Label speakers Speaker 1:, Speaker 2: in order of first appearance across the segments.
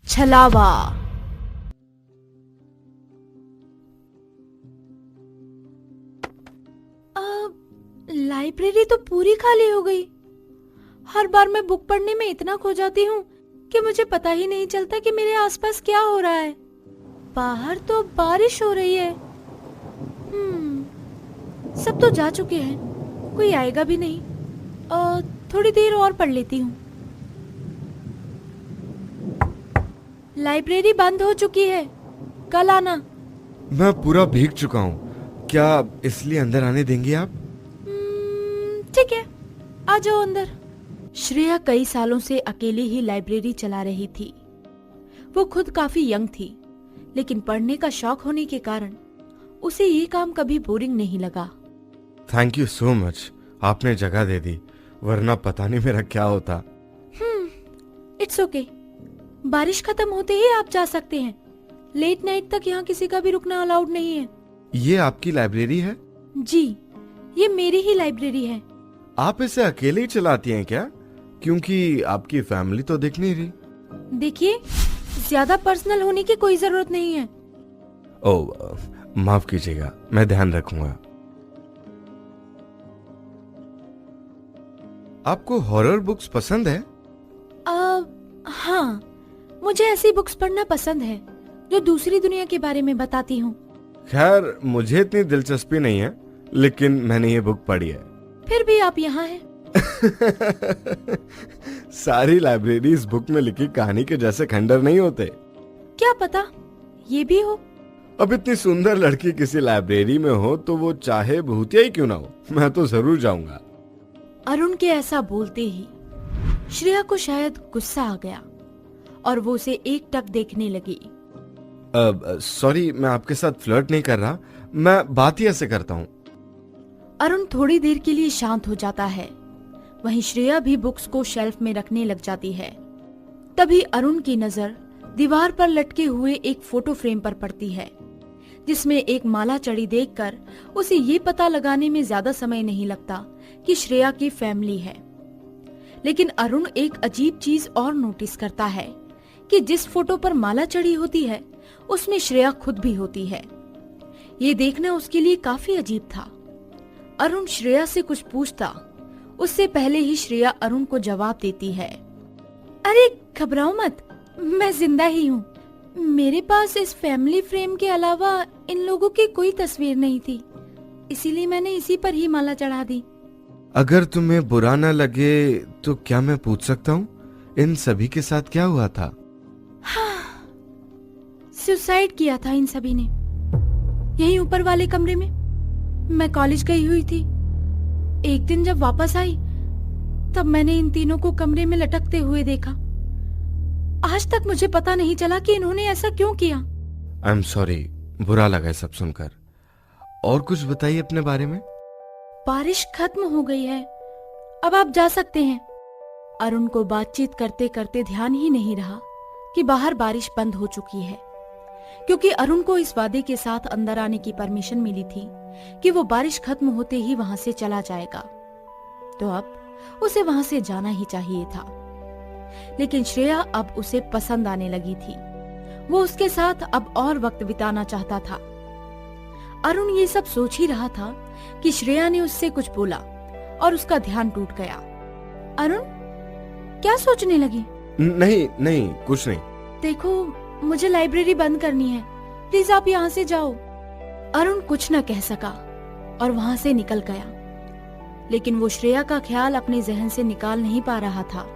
Speaker 1: छलावा। लाइब्रेरी तो पूरी खाली हो गई। हर बार मैं बुक पढ़ने में इतना खो जाती हूँ कि मुझे पता ही नहीं चलता कि मेरे आसपास क्या हो रहा है। बाहर तो बारिश हो रही है। सब तो जा चुके हैं, कोई आएगा भी नहीं। थोड़ी देर और पढ़ लेती हूँ। लाइब्रेरी बंद हो चुकी है, कल आना।
Speaker 2: मैं पूरा भीग चुका हूँ, क्या इसलिए अंदर आने देंगे आप?
Speaker 1: ठीक है, आ जाओ अंदर। श्रेया कई सालों से अकेले ही लाइब्रेरी चला रही थी। वो खुद काफी यंग थी, लेकिन पढ़ने का शौक होने के कारण उसे ये काम कभी बोरिंग नहीं लगा।
Speaker 2: थैंक यू सो मच, आपने जगह दे दी, वरना पता नहीं मेरा क्या होता।
Speaker 1: It's okay. बारिश खत्म होते ही आप जा सकते हैं। लेट नाइट तक यहाँ किसी का भी रुकना अलाउड नहीं है।
Speaker 2: ये आपकी लाइब्रेरी है?
Speaker 1: जी, ये मेरी ही लाइब्रेरी है।
Speaker 2: आप इसे अकेले ही चलाती हैं क्या? क्योंकि आपकी फैमिली तो दिख नहीं रही।
Speaker 1: देखिए, ज्यादा पर्सनल होने की कोई जरूरत नहीं है।
Speaker 2: ओह, माफ कीजिएगा, मैं ध्यान रखूंगा। आपको हॉरर बुक्स पसंद है?
Speaker 1: हाँ, मुझे ऐसी बुक्स पढ़ना पसंद है जो दूसरी दुनिया के बारे में बताती हूँ।
Speaker 2: खैर, मुझे इतनी दिलचस्पी नहीं है, लेकिन मैंने ये बुक पढ़ी है।
Speaker 1: फिर भी आप यहाँ हैं।
Speaker 2: सारी लाइब्रेरी इस बुक में लिखी कहानी के जैसे खंडर नहीं होते।
Speaker 1: क्या पता ये भी हो।
Speaker 2: अब इतनी सुंदर लड़की किसी लाइब्रेरी में हो तो वो चाहे भूतिया ही क्यों ना हो, मैं तो जरूर जाऊंगा।
Speaker 1: अरुण के ऐसा बोलते ही श्रेया को शायद गुस्सा आ गया और वो उसे एकटक देखने लगी।
Speaker 2: सॉरी, मैं आपके साथ फ्लर्ट नहीं कर रहा, मैं बात ही ऐसे करता हूँ।
Speaker 1: अरुण थोड़ी देर के लिए शांत हो जाता है। वहीं श्रेया भी बुक्स को शेल्फ में रखने लग जाती है। तभी अरुण की नजर दीवार पर लटके हुए एक फोटो फ्रेम पर पड़ती है, जिसमें एक माला चढ़ी देखकर उसे ये पता लगाने में ज्यादा समय नहीं लगता कि श्रेया की फैमिली है। लेकिन अरुण एक अजीब चीज और नोटिस करता है कि जिस फोटो पर माला चढ़ी होती है उसमें श्रेया खुद भी होती है। ये देखना उसके लिए काफी अजीब था। अरुण श्रेया से कुछ पूछता, उससे पहले ही श्रेया अरुण को जवाब देती है। अरे घबराओ मत, मैं जिंदा ही हूँ। मेरे पास इस फैमिली फ्रेम के अलावा इन लोगों की कोई तस्वीर नहीं थी, इसीलिए मैंने इसी पर ही माला चढ़ा दी।
Speaker 2: अगर तुम्हें बुरा न लगे तो क्या मैं पूछ सकता हूँ, इन सभी के साथ क्या हुआ था?
Speaker 1: सुसाइड किया था इन सभी ने, यहीं ऊपर वाले कमरे में। मैं कॉलेज गई हुई थी। एक दिन जब वापस आई तब मैंने इन तीनों को कमरे में लटकते हुए देखा। आज तक मुझे पता नहीं चला कि इन्होंने ऐसा क्यों किया।
Speaker 2: आई एम सॉरी, बुरा लगा सब सुनकर। और कुछ बताइए अपने बारे में।
Speaker 1: बारिश खत्म हो गई है, अब आप जा सकते हैं। अरुण को बातचीत करते करते ध्यान ही नहीं रहा कि बाहर बारिश बंद हो चुकी है, क्योंकि अरुण को इस वादे के साथ अंदर आने की परमिशन मिली थी कि वो बारिश खत्म होते ही वहां से चला जाएगा, तो अब उसे वहां से जाना ही चाहिए था। लेकिन श्रेया अब उसे पसंद आने लगी थी। वो उसके साथ अब और वक्त बिताना चाहता था। अरुण ये सब सोच ही रहा था कि श्रेया ने उससे कुछ बोला और उसका ध्यान टूट गया। अरुण, क्या सोचने लगी?
Speaker 2: नहीं नहीं, कुछ नहीं।
Speaker 1: देखो, मुझे लाइब्रेरी बंद करनी है, प्लीज आप यहाँ से जाओ। अरुण कुछ न कह सका और वहां से निकल गया, लेकिन वो श्रेया का ख्याल अपने जहन से निकाल नहीं पा रहा था।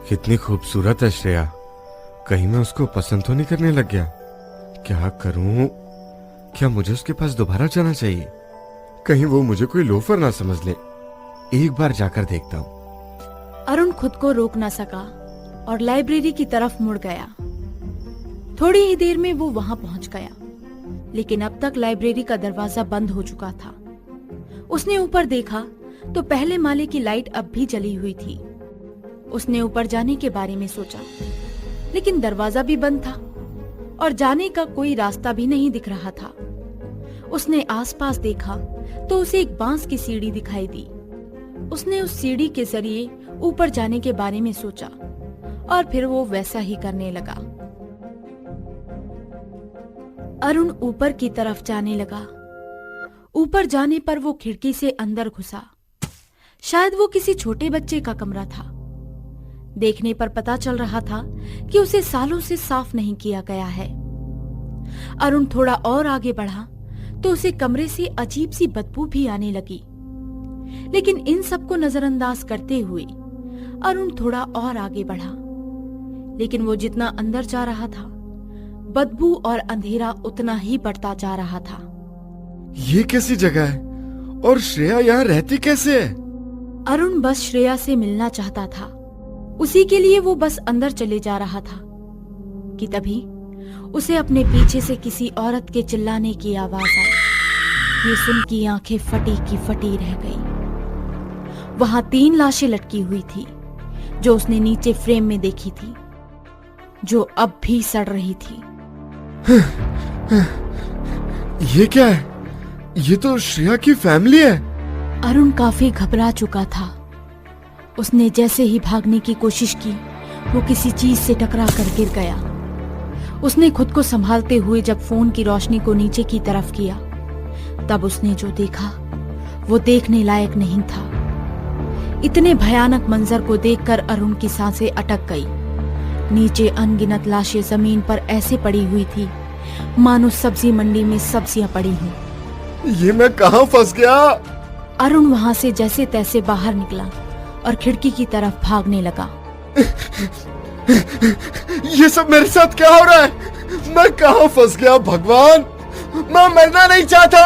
Speaker 2: कितनी खूबसूरत है श्रेया, कहीं मैं उसको पसंद तो नहीं करने लग गया? क्या करूं? क्या मुझे उसके पास दोबारा जाना चाहिए? कहीं वो मुझे कोई लोफर ना समझ ले। एक बार जाकर देखता हूँ।
Speaker 1: अरुण खुद को रोक ना सका और लाइब्रेरी की तरफ मुड़ गया। थोड़ी ही देर में वो वहां पहुंच गया, लेकिन अब तक लाइब्रेरी का दरवाजा बंद हो चुका था। उसने ऊपर देखा तो पहले माले की लाइट अब भी जली हुई थी। उसने ऊपर जाने के बारे में सोचा, लेकिन दरवाजा भी बंद था और जाने का कोई रास्ता भी नहीं दिख रहा था। उसने आसपास देखा तो उसे एक बांस की सीढ़ी दिखाई दी। उसने उस सीढ़ी के जरिए ऊपर जाने के बारे में सोचा और फिर वो वैसा ही करने लगा। अरुण ऊपर की तरफ जाने लगा। ऊपर जाने पर वो खिड़की से अंदर घुसा। शायद वो किसी छोटे बच्चे का कमरा था। देखने पर पता चल रहा था कि उसे सालों से साफ नहीं किया गया है। अरुण थोड़ा और आगे बढ़ा तो उसे कमरे से अजीब सी बदबू भी आने लगी। लेकिन इन सबको नजरअंदाज करते हुए अरुण थोड़ा और आगे बढ़ा। लेकिन वो जितना अंदर जा रहा था, बदबू और अंधेरा उतना ही बढ़ता जा रहा था।
Speaker 2: ये कैसी जगह है और श्रेया यहाँ रहती कैसे है?
Speaker 1: अरुण बस श्रेया से मिलना चाहता था। उसी के लिए वो बस अंदर चले जा रहा था कि तभी उसे अपने पीछे से किसी औरत के चिल्लाने की आवाज आई। ये सुन की आंखें फटी की फटी रह गई। वहां 3 लाशें लटकी हुई थी जो उसने नीचे फ्रेम में देखी थी, जो अब भी सड़ रही थी।
Speaker 2: ये क्या है? ये तो श्रेया की फैमिली है।
Speaker 1: अरुण काफी घबरा चुका था। उसने जैसे ही भागने की कोशिश की, वो किसी चीज से टकरा कर गिर गया। उसने खुद को संभालते हुए जब फोन की रोशनी को नीचे की तरफ किया, तब उसने जो देखा वो देखने लायक नहीं था। इतने भयानक मंजर को देखकर अरुण की सांसें अटक गई। नीचे अनगिनत लाशें जमीन पर ऐसे पड़ी हुई थी मानो सब्जी मंडी में सब्जियां पड़ी हों।
Speaker 2: ये मैं कहाँ फंस गया?
Speaker 1: अरुण वहां से जैसे तैसे बाहर निकला और खिड़की की तरफ भागने लगा।
Speaker 2: ये सब मेरे साथ क्या हो रहा है? मैं कहाँ फंस गया भगवान? मैं मरना नहीं चाहता।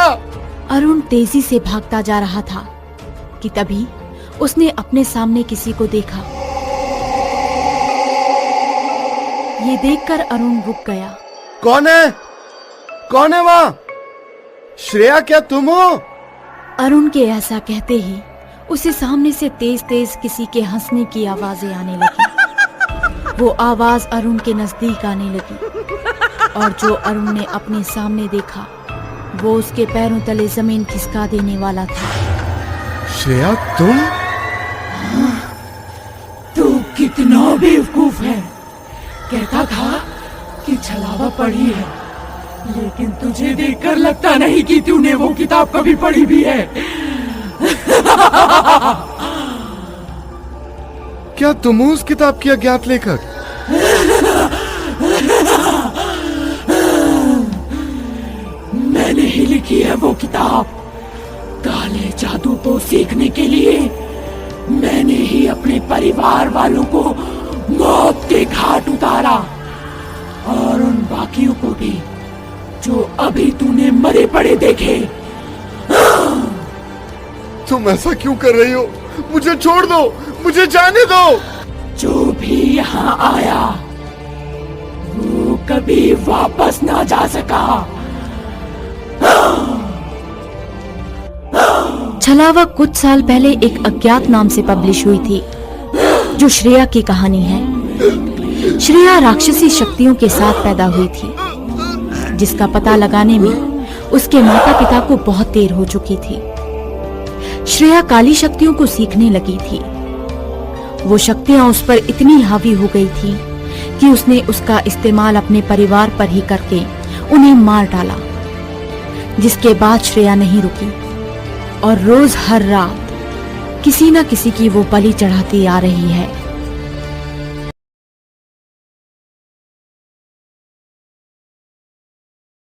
Speaker 1: अरुण तेजी से भागता जा रहा था कि तभी उसने अपने सामने किसी को देखा। ये देखकर अरुण रुक गया।
Speaker 2: कौन है? कौन है वहाँ? श्रेया, क्या तुम हो?
Speaker 1: अरुण के ऐसा कहते ही उसे सामने से तेज तेज किसी के हंसने की आवाजें आने लगी। वो आवाज अरुण के नजदीक आने लगी और जो अरुण ने अपने सामने देखा वो उसके पैरों तले जमीन खिसका देने वाला था।
Speaker 2: श्रेया, तुम?
Speaker 3: तू कितना बेवकूफ है। कहता था कि छलावा पढ़ी है, लेकिन तुझे देखकर लगता नहीं कि तूने वो किताब कभी पढ़ी भी है।
Speaker 2: क्या तुम हो उस किताब की अज्ञात लेखक?
Speaker 3: मैंने ही लिखी है वो किताब। काले जादू को सीखने के लिए मैंने ही अपने परिवार वालों को मौत के घाट उतारा, और उन बाकियों को भी जो अभी तूने मरे पड़े देखे।
Speaker 2: तुम ऐसा क्यों कर रही हो? मुझे छोड़ दो, मुझे जाने दो।
Speaker 3: जो भी यहाँ आया वो कभी वापस ना जा सका।
Speaker 1: छलावा कुछ साल पहले एक अज्ञात नाम से पब्लिश हुई थी, जो श्रेया की कहानी है। श्रेया राक्षसी शक्तियों के साथ पैदा हुई थी, जिसका पता लगाने में उसके माता पिता को बहुत देर हो चुकी थी। श्रेया काली शक्तियों को सीखने लगी थी। वो शक्तियां उस पर इतनी हावी हो गई थी कि उसने उसका इस्तेमाल अपने परिवार पर ही करके उन्हें मार डाला। जिसके बाद श्रेया नहीं रुकी और रोज हर रात किसी न किसी की वो बलि चढ़ाती आ रही है।